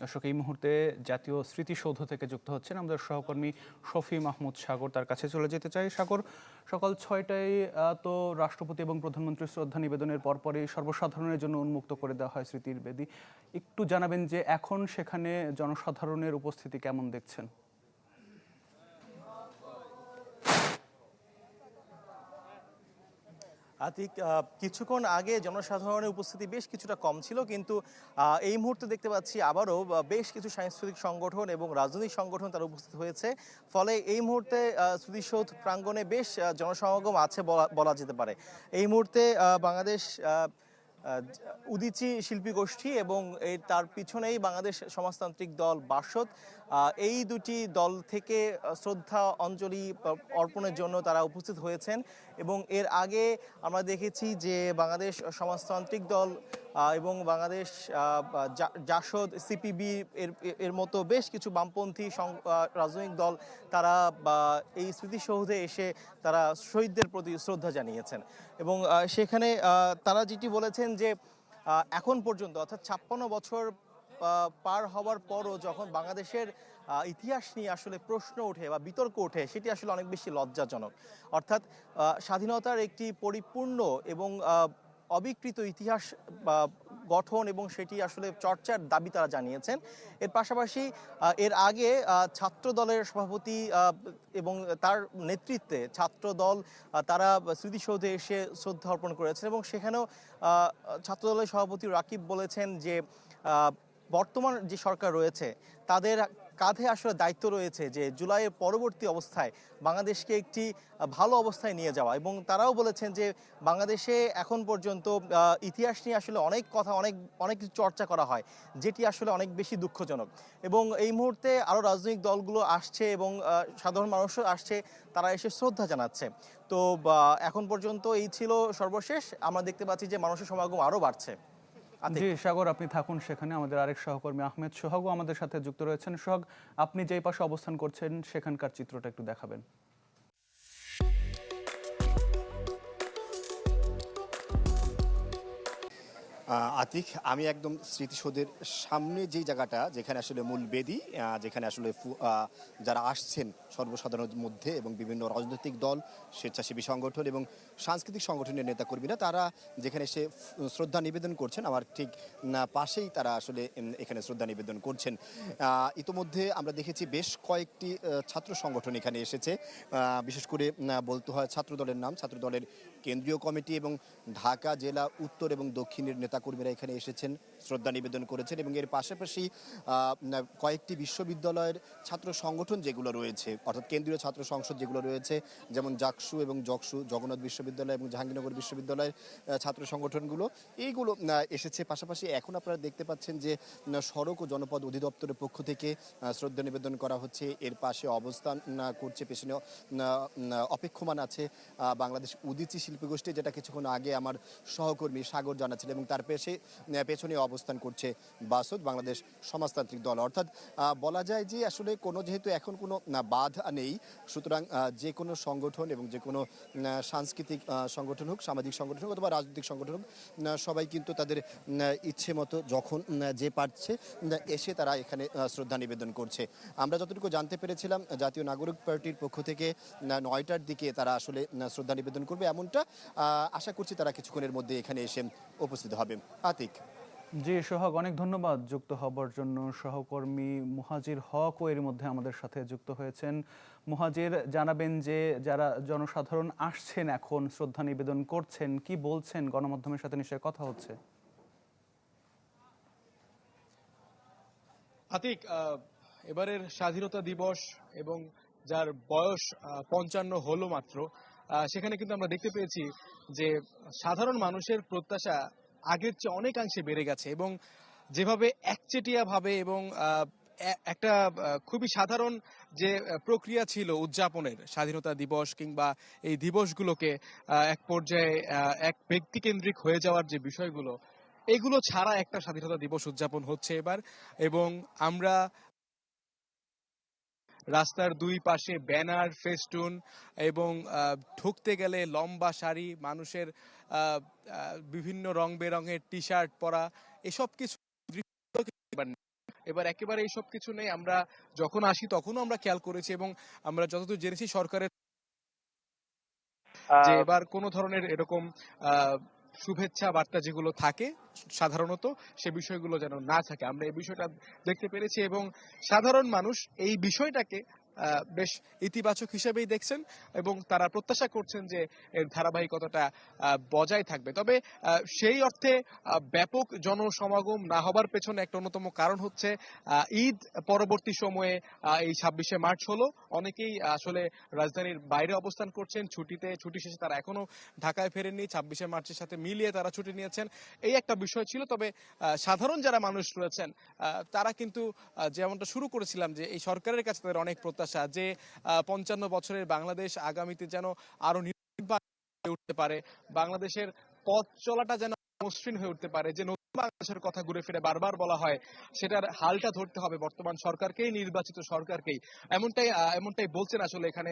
দর্শক এই মুহূর্তে জাতীয় স্মৃতিসৌধ থেকে যুক্ত হচ্ছেন আমাদের সহকর্মী শফি মাহমুদ সাগর। তার কাছে চলে যেতে চাই। সাগর, সকাল ৬টায় তো রাষ্ট্রপতি এবং প্রধানমন্ত্রীর শ্রদ্ধা নিবেদনের পরপরই সর্বসাধারণের জন্য উন্মুক্ত করে দেওয়া হয় স্মৃতির বেদি। একটু জানাবেন যে এখন সেখানে জনসাধারণের উপস্থিতি কেমন দেখছেন? আতিক, কিছুক্ষণ আগে জনসাধারণের উপস্থিতি বেশ কিছুটা কম ছিল, কিন্তু এই মুহূর্তে দেখতে পাচ্ছি আবারও বেশ কিছু সাংস্কৃতিক সংগঠন এবং রাজনৈতিক সংগঠন তারা উপস্থিত হয়েছে। ফলে এই মুহূর্তে স্মৃতিসৌধ প্রাঙ্গণে বেশ জনসমাগম আছে বলা যেতে পারে। এই মুহূর্তে বাংলাদেশ উদীচী শিল্পী গোষ্ঠী এবং তার পিছনেই বাংলাদেশ সমাজতান্ত্রিক দল বাসদ, এই দুটি দল থেকে শ্রদ্ধা অঞ্জলি অর্পণের জন্য তারা উপস্থিত হয়েছেন। এবং এর আগে আমরা দেখেছি যে বাংলাদেশ সমাজতান্ত্রিক দল এবং বাংলাদেশ জাসদ, সিপিবি এর মতো বেশ কিছু বামপন্থী রাজনৈতিক দল তারা এই স্মৃতিসৌধে এসে তারা শহীদদের প্রতি শ্রদ্ধা জানিয়েছেন। এবং সেখানে তারা যেটি বলেছেন যে এখন পর্যন্ত অর্থাৎ ৫৬ বছর পার হওয়ার পরও যখন বাংলাদেশের ইতিহাস নিয়ে আসলে প্রশ্ন ওঠে বা বিতর্ক ওঠে, সেটি আসলে অনেক বেশি লজ্জাজনক। অর্থাৎ স্বাধীনতার একটি পরিপূর্ণ এবং অবিকৃত ইতিহাস গঠন এবং সেটি আসলে চর্চার দাবি তারা জানিয়েছেন। এর পাশাপাশি এর আগে ছাত্র দলের সভাপতি এবং তার নেতৃত্বে ছাত্র দল তারা স্মৃতিসৌধে এসে শ্রদ্ধা অর্পণ করেছেন এবং সেখানেও ছাত্র দলের সভাপতি রাকিব বলেছেন যে বর্তমান যে সরকার রয়েছে তাদের কাঁধে আসলে দায়িত্ব রয়েছে যে জুলাইয়ের পরবর্তী অবস্থায় বাংলাদেশকে একটি ভালো অবস্থায় নিয়ে যাওয়া। এবং তারাও বলেছেন যে বাংলাদেশে এখন পর্যন্ত ইতিহাস নিয়ে আসলে অনেক কথা অনেক কিছু চর্চা করা হয়, যেটি আসলে অনেক বেশি দুঃখজনক। এবং এই মুহূর্তে আরও রাজনৈতিক দলগুলো আসছে এবং সাধারণ মানুষও আসছে, তারা এসে শ্রদ্ধা জানাচ্ছে। তো এখন পর্যন্ত এই ছিল সর্বশেষ। আমরা দেখতে পাচ্ছি যে মানুষের সমাগম আরও বাড়ছে। জি সাগর, আপনি থাকুন সেখানে। আমাদের আরেক সহকর্মী আহমেদ সোহাগও আমাদের সাথে যুক্ত রয়েছেন। সোহাগ, আপনি যেই পাশে অবস্থান করছেন সেখানকার চিত্রটা একটু দেখাবেন। আতিক, আমি একদম স্মৃতিসৌধের সামনে যেই জায়গাটা, যেখানে আসলে মূল বেদি, যেখানে আসলে যারা আসছেন সর্বসাধারণের মধ্যে এবং বিভিন্ন রাজনৈতিক দল, স্বেচ্ছাসেবী সংগঠন এবং সাংস্কৃতিক সংগঠনের নেতাকর্মীরা তারা যেখানে এসে শ্রদ্ধা নিবেদন করছেন, আমার ঠিক পাশেই তারা আসলে এখানে শ্রদ্ধা নিবেদন করছেন। ইতোমধ্যে আমরা দেখেছি বেশ কয়েকটি ছাত্র সংগঠন এখানে এসেছে। বিশেষ করে বলতে হয় ছাত্র দলের নাম, ছাত্র দলের কেন্দ্রীয় কমিটি এবং ঢাকা জেলা উত্তর এবং দক্ষিণের নেতাকর্মীরা এখানে এসেছেন, শ্রদ্ধা নিবেদন করেছেন। এবং এর পাশাপাশি কয়েকটি বিশ্ববিদ্যালয়ের ছাত্র সংগঠন যেগুলো রয়েছে, অর্থাৎ কেন্দ্রীয় ছাত্র সংসদ যেগুলো রয়েছে, যেমন জাকসু এবং জকসু, জগন্নাথ বিশ্ববিদ্যালয় এবং জাহাঙ্গীরনগর বিশ্ববিদ্যালয়ের ছাত্র সংগঠনগুলো, এইগুলো এসেছে। পাশাপাশি এখন আপনারা দেখতে পাচ্ছেন যে সড়ক ও জনপদ অধিদপ্তরের পক্ষ থেকে শ্রদ্ধা নিবেদন করা হচ্ছে। এর পাশে অবস্থান করছে, পেছনে অপেক্ষমান আছে বাংলাদেশ উদীচী শিল্পী গোষ্ঠী, যেটা কিছুক্ষণ আগে আমার সহকর্মী সাগর জানাচ্ছিলেন। এবং তার পেছনে অবস্থান করছে বাসদ, বাংলাদেশ সমাজতান্ত্রিক দল। অর্থাৎ বলা যায় যে আসলে যেহেতু এখন কোনো বাধা নেই, সুতরাং যে কোনো সংগঠন এবং যে কোনো সাংস্কৃতিক সংগঠন হোক, সামাজিক সংগঠন হোক অথবা রাজনৈতিক সংগঠন হোক, সবাই কিন্তু তাদের ইচ্ছে মতো যখন যে পারছে এসে তারা এখানে শ্রদ্ধা নিবেদন করছে। আমরা যতটুকু জানতে পেরেছিলাম, জাতীয় নাগরিক পার্টির পক্ষ থেকে ৯টার দিকে তারা আসলে শ্রদ্ধা নিবেদন করবে, এমনটা আশা করছি তারা কিছুক্ষণের মধ্যে এখানে এসে উপস্থিত হবে। আতিক। জি সোহাগ, অনেক ধন্যবাদ যুক্ত হবার জন্য। সহকর্মী মুহাজির হক এর মধ্যে আমাদের সাথে যুক্ত হয়েছেন। মুহাজির, জানাবেন যে যারা জনসাধারণ আসছেন এখন শ্রদ্ধা নিবেদন করছেন, কি বলছেন? গণমাধ্যমের সাথে নিশ্চয়ই কথা হচ্ছে। আতিক, এবারের স্বাধীনতা দিবস এবং যার বয়স ৫৫ হলো মাত্র, সেখানে কিন্তু আমরা দেখতে পেয়েছি যে সাধারণ মানুষের প্রত্যাশা আগের চেয়ে অনেকাংশে বেড়ে গেছে এবং যেভাবে একচেটিয়া ভাবে এবং একটা খুবই সাধারণ যে প্রক্রিয়া ছিল উদযাপনের স্বাধীনতা দিবস কিংবা এই দিবসগুলোকে এক পর্যায়ে এক ব্যক্তিকেন্দ্রিক হয়ে যাওয়ার যে বিষয়গুলো, এগুলো ছাড়া একটা স্বাধীনতা দিবস উদযাপন হচ্ছে এবার। এবং আমরা রাস্তার দুই পাশে ব্যানার, ফেস্টুন এবং ঢুকতে গেলে লম্বা সারি, মানুষের বিভিন্ন রং বেরঙের টি শার্ট পরা, এসব কিছু এবার একেবারে এইসব কিছু নেই। আমরা যখন আসি তখনও আমরা খেয়াল করেছি এবং আমরা যতদূর জেনেছি সরকারের যে এবার কোনো ধরনের এরকম শুভেচ্ছা বার্তা যেগুলো থাকে সাধারণত সে বিষয়গুলো যেন না থাকে, আমরা এই বিষয়টা দেখতে পেরেছি এবং সাধারণ মানুষ এই বিষয়টাকে বেশ ইতিবাচক হিসেবেই দেখছেন এবং তারা প্রত্যাশা করছেন যে এর ধারাবাহিকতাটা বজায় থাকবে। তবে সেই অর্থে ব্যাপক জনসমাগম না হবার পেছনে একটা অন্যতম কারণ হচ্ছে ঈদ পরবর্তী সময়ে এই 26শে মার্চ হলো, অনেকেই আসলে রাজধানীর বাইরে অবস্থান করছেন ছুটি শেষে তারা এখনো ঢাকায় ফেরেননি, 26শে মার্চের সাথে মিলিয়ে তারা ছুটি নিয়েছেন, এই একটা বিষয় ছিল। তবে সাধারণ যারা মানুষ রয়েছেন তারা কিন্তু যেমনটা শুরু করেছিলাম যে এই সরকারের কাছে তাদের অনেক প্রত্যাশা যে 55 বছরের বাংলাদেশ আগামীতে যেন আরো নির্বাণ হয়ে উঠতে পারে, বাংলাদেশের পথ চলাটা যেন মসৃণ হয়ে উঠতে পারে, যে নতুন বাংলাদেশের কথা ঘুরে ফিরে বারবার বলা হয় সেটার হালটা ধরতে হবে বর্তমান সরকারকেই, নির্বাচিত সরকারকেই। এমনটাই বলছেন আসলে এখানে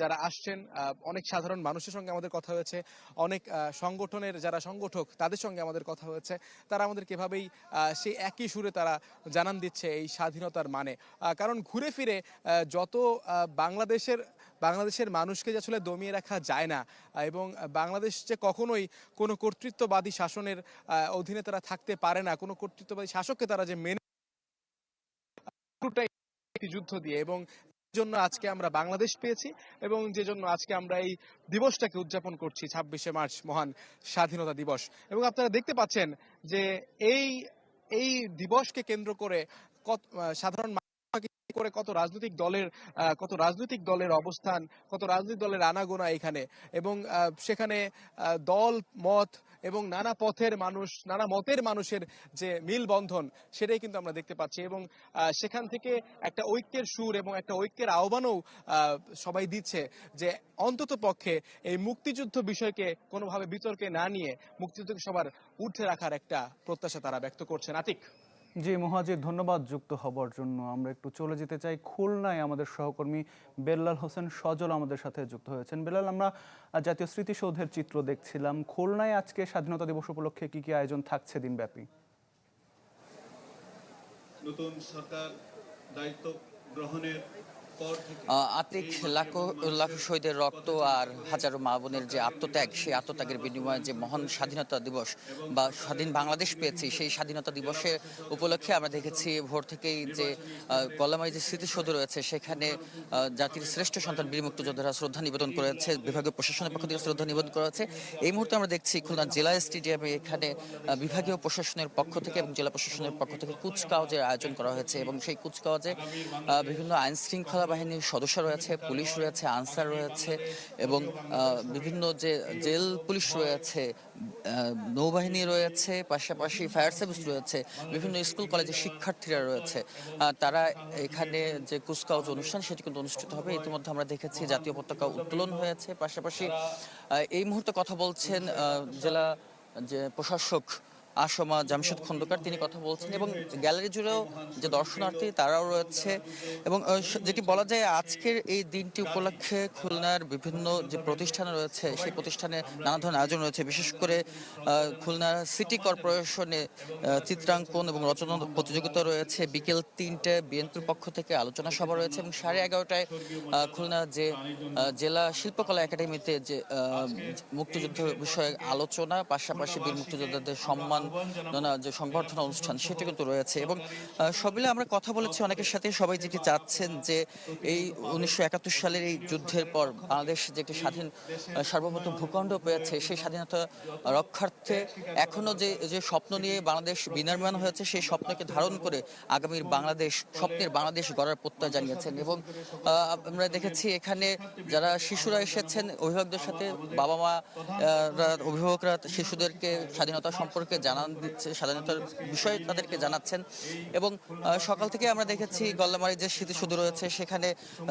যারা আসছেন। অনেক সাধারণ মানুষের সঙ্গে আমাদের কথা হয়েছে, অনেক সংগঠনের যারা সংগঠক তাদের সঙ্গে আমাদের কথা হয়েছে, তারা আমাদেরকে এভাবেই সেই একই সুরে তারা জানান দিচ্ছে এই স্বাধীনতার মানে। কারণ ঘুরে ফিরে যত বাংলাদেশের মানুষকে যে আসলে দমিয়ে রাখা যায় না এবং বাংলাদেশ যে কখনোই কোনো কর্তৃত্ববাদী শাসনের অধীনে তারা থাকতে পারে না, কোনো কর্তৃত্ববাদী শাসককে তারা যে মেনে যুদ্ধ দিয়ে, এবং জন্য আজকে আমরা বাংলাদেশ পেয়েছি এবং যে জন্য আজকে আমরা এই দিবসটাকে উদযাপন করছি 26শে মার্চ মহান স্বাধীনতা দিবস। এবং আপনারা দেখতে পাচ্ছেন যে এই দিবসকে কেন্দ্র করে সাধারণ করে কত রাজনৈতিক দলের অবস্থান, কত রাজনৈতিক দলের আনাগোনা এখানে, এবং সেখানে দল মত এবং নানা পথের মানুষ, নানা মতের মানুষের যে মিলবন্ধন সেটাই কিন্তু আমরা দেখতে পাচ্ছি এবং সেখান থেকে একটা ঐক্যের সুর এবং একটা ঐক্যের আহ্বানও সবাই দিচ্ছে যে অন্তত পক্ষে এই মুক্তিযুদ্ধ বিষয়কে কোনোভাবে বিতর্কে না নিয়ে মুক্তিযুদ্ধকে সবার ঊর্ধ্বে রাখার একটা প্রত্যাশা তারা ব্যক্ত করছেন। আতিক। জি মুহাজির, ধন্যবাদ যুক্ত হবার জন্য। আমরা একটু চলে যেতে চাই খুলনায়, আমাদের সহকর্মী বেল্লাল হোসেন সজল আমাদের সাথে যুক্ত হয়েছেন। বেল্লাল, আমরা জাতীয় স্মৃতিসৌধের চিত্র দেখছিলাম, খুলনায় আজকে স্বাধীনতা দিবস উপলক্ষে কি কি আয়োজন থাকছে দিনব্যাপী? নতুন সরকার দায়িত্ব গ্রহণের আতিক, লাখো লাখো শহীদের রক্ত আর হাজারো মা বোনের যে আত্মত্যাগ, সেই আত্মত্যাগের বিনিময়ে যে মহান স্বাধীনতা দিবস বা স্বাধীন বাংলাদেশ পেয়েছি, সেই স্বাধীনতা দিবসের উপলক্ষে আমরা দেখেছি ভোর থেকেই যে গল্লামারী যে স্মৃতিসৌধ রয়েছে সেখানে জাতির শ্রেষ্ঠ সন্তান বীর মুক্তিযোদ্ধারা শ্রদ্ধা নিবেদন করেছে, বিভাগীয় প্রশাসনের পক্ষ থেকে শ্রদ্ধা নিবেদন করেছে। এই মুহূর্তে আমরা দেখছি খুলনা জেলা স্টেডিয়ামে এখানে বিভাগীয় প্রশাসনের পক্ষ থেকে এবং জেলা প্রশাসনের পক্ষ থেকে কুচকাওয়াজের আয়োজন করা হয়েছে এবং সেই কুচকাওয়াজে বিভিন্ন আইন শৃঙ্খলা বাহিনীর সদস্য রয়েছে, পুলিশ রয়েছে, আনসার রয়েছে এবং বিভিন্ন যে জেল পুলিশ রয়েছে, নৌবাহিনী রয়েছে, পাশাপাশি ফায়ার সার্ভিস রয়েছে, বিভিন্ন স্কুল কলেজের শিক্ষার্থীরা রয়েছে। তারা এখানে যে কুচকাওয়াজ অনুষ্ঠান সেটি কিন্তু অনুষ্ঠিত হবে। ইতিমধ্যে আমরা দেখেছি জাতীয় পতাকা উত্তোলন হয়েছে। পাশাপাশি এই মুহূর্তে কথা বলছেন জেলা যে প্রশাসক আসমা জামশেদ খন্দকার, তিনি কথা বলছেন এবং গ্যালারি জুড়েও যে দর্শনার্থী তারাও রয়েছে এবং যেটি বলা যায় আজকের এই দিনটি উপলক্ষে খুলনার বিভিন্ন যে প্রতিষ্ঠান রয়েছে সেই প্রতিষ্ঠানে নানা ধরনের আয়োজন রয়েছে। বিশেষ করে খুলনা সিটি কর্পোরেশনে চিত্রাঙ্কন এবং রচনা প্রতিযোগিতা রয়েছে। বিকেল 3টায় বিএনপির পক্ষ থেকে আলোচনা সভা রয়েছে এবং 11:30টায় খুলনা যে জেলা শিল্পকলা একাডেমিতে যে মুক্তিযুদ্ধ বিষয়ক আলোচনা, পাশাপাশি বীর মুক্তিযোদ্ধাদের সম্মান যে সংবর্ধনা অনুষ্ঠান সেটি কিন্তু রয়েছে। এবং সব মিলে আমরা কথা বলেছি অনেকের সাথে, সবাই যেটি চাচ্ছেন যে এই 1971 সালের এই যুদ্ধের পর বাংলাদেশ যে একটি স্বাধীন সার্বভৌম ভূখণ্ড পেয়েছে, সেই স্বাধীনতা রক্ষার্থে এখনো যে স্বপ্ন নিয়ে বাংলাদেশ বিনির্মাণ হয়েছে সেই স্বপ্নকে ধারণ করে আগামীর স্বপ্নের বাংলাদেশ গড়ার প্রত্যয় জানিয়েছেন। এবং আমরা দেখেছি এখানে যারা শিশুরা এসেছেন অভিভাবকদের সাথে, বাবা মা অভিভাবকরা শিশুদেরকে স্বাধীনতা সম্পর্কে জানান দিচ্ছে, স্বাধীনতার বিষয়ে তাদেরকে জানাচ্ছেন। এবং সকাল থেকে আমরা দেখেছি গল্লামারী যে স্মৃতিসৌধ রয়েছে সেখানে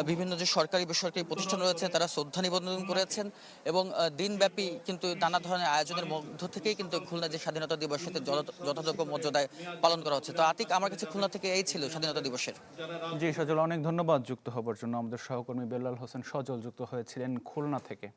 বিভিন্ন যে সরকারি বেসরকারি প্রতিষ্ঠান রয়েছে তারা শ্রদ্ধা নিবেদন করেছেন এবং দিনব্যাপী কিন্তু নানা ধরনের আয়োজনের মধ্য থেকেই কিন্তু খুলনা যে স্বাধীনতা দিবস সেটা যথাযোগ্য মর্যাদায় পালন করা হচ্ছে। তো আতিক, আমার কাছে খুলনা থেকে এই ছিল স্বাধীনতা দিবসের। জি সজল, অনেক ধন্যবাদ যুক্ত হবার জন্য। আমাদের সহকর্মী বেল্লাল হোসেন সজল যুক্ত হয়েছিলেন খুলনা থেকে।